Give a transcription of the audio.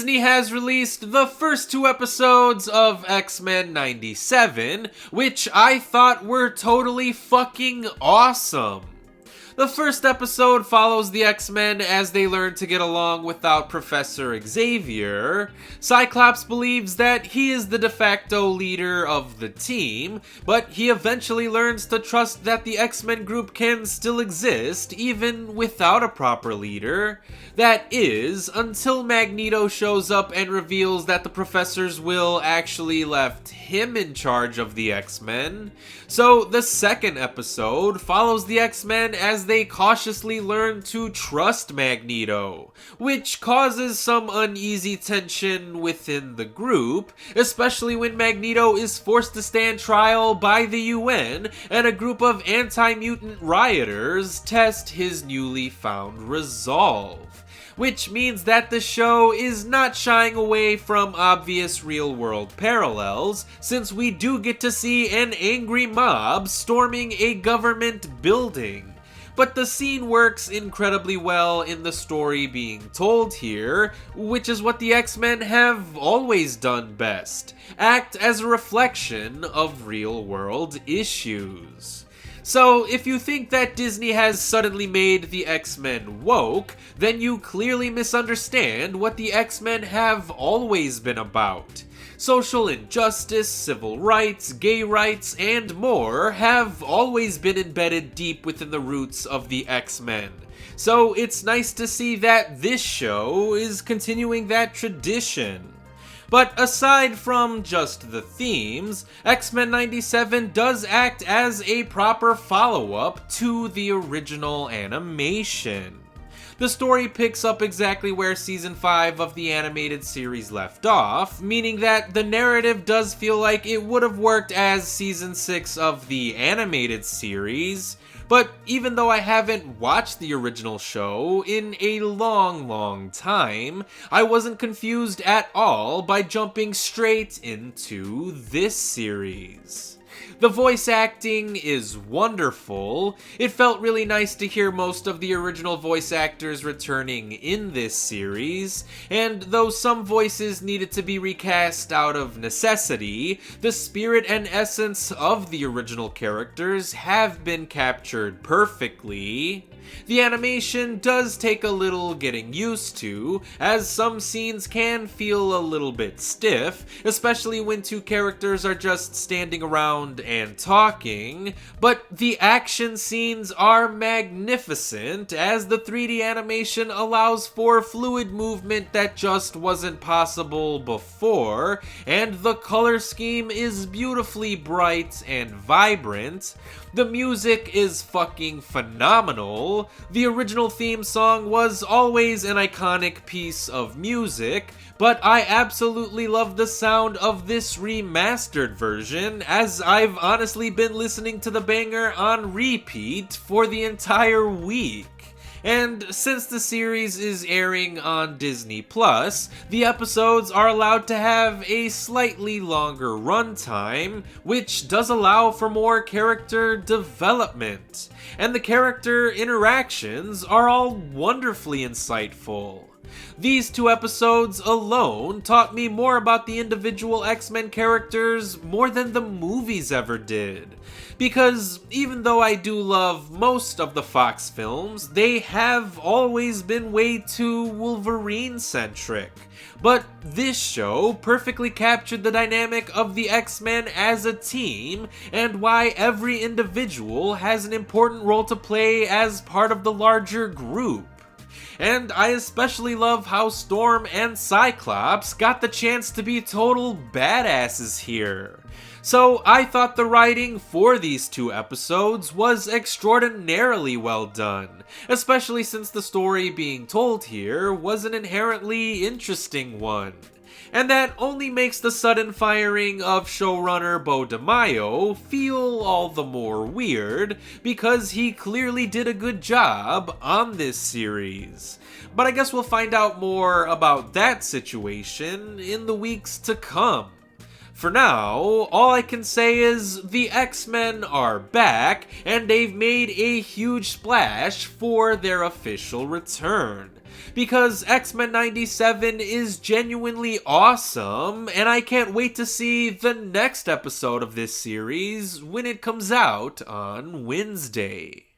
Disney has released the first two episodes of X-Men 97, which I thought were totally fucking awesome. The first episode follows the X-Men as they learn to get along without Professor Xavier. Cyclops believes that he is the de facto leader of the team, but he eventually learns to trust that the X-Men group can still exist even without a proper leader. That is, until Magneto shows up and reveals that the Professor's will actually left him in charge of the X-Men. So the second episode follows the X-Men as they cautiously learn to trust Magneto, which causes some uneasy tension within the group, especially when Magneto is forced to stand trial by the UN and a group of anti-mutant rioters test his newly found resolve. Which means that the show is not shying away from obvious real-world parallels, since we do get to see an angry mob storming a government building. But the scene works incredibly well in the story being told here, which is what the X-Men have always done best: act as a reflection of real-world issues. So, if you think that Disney has suddenly made the X-Men woke, then you clearly misunderstand what the X-Men have always been about. Social injustice, civil rights, gay rights, and more have always been embedded deep within the roots of the X-Men. So it's nice to see that this show is continuing that tradition. But aside from just the themes, X-Men 97 does act as a proper follow-up to the original animation. The story picks up exactly where Season 5 of the animated series left off, meaning that the narrative does feel like it would have worked as Season 6 of the animated series. But even though I haven't watched the original show in a long time, I wasn't confused at all by jumping straight into this series. The voice acting is wonderful. It felt really nice to hear most of the original voice actors returning in this series, and though some voices needed to be recast out of necessity, the spirit and essence of the original characters have been captured perfectly. The animation does take a little getting used to, as some scenes can feel a little bit stiff, especially when two characters are just standing around and talking, but the action scenes are magnificent, as the 3D animation allows for fluid movement that just wasn't possible before, and the color scheme is beautifully bright and vibrant. The music is fucking phenomenal. The original theme song was always an iconic piece of music, but I absolutely love the sound of this remastered version, as I've honestly been listening to the banger on repeat for the entire week. And since the series is airing on Disney Plus, the episodes are allowed to have a slightly longer runtime, which does allow for more character development. And the character interactions are all wonderfully insightful. These two episodes alone taught me more about the individual X-Men characters more than the movies ever did. Because even though I do love most of the Fox films, they have always been way too Wolverine-centric. But this show perfectly captured the dynamic of the X-Men as a team, and why every individual has an important role to play as part of the larger group. And I especially love how Storm and Cyclops got the chance to be total badasses here. So I thought the writing for these two episodes was extraordinarily well done, especially since the story being told here was an inherently interesting one. And that only makes the sudden firing of showrunner Beau DeMaio feel all the more weird, because he clearly did a good job on this series. But I guess we'll find out more about that situation in the weeks to come. For now, all I can say is the X-Men are back, and they've made a huge splash for their official return. because X-Men 97 is genuinely awesome, and I can't wait to see the next episode of this series when it comes out on Wednesday.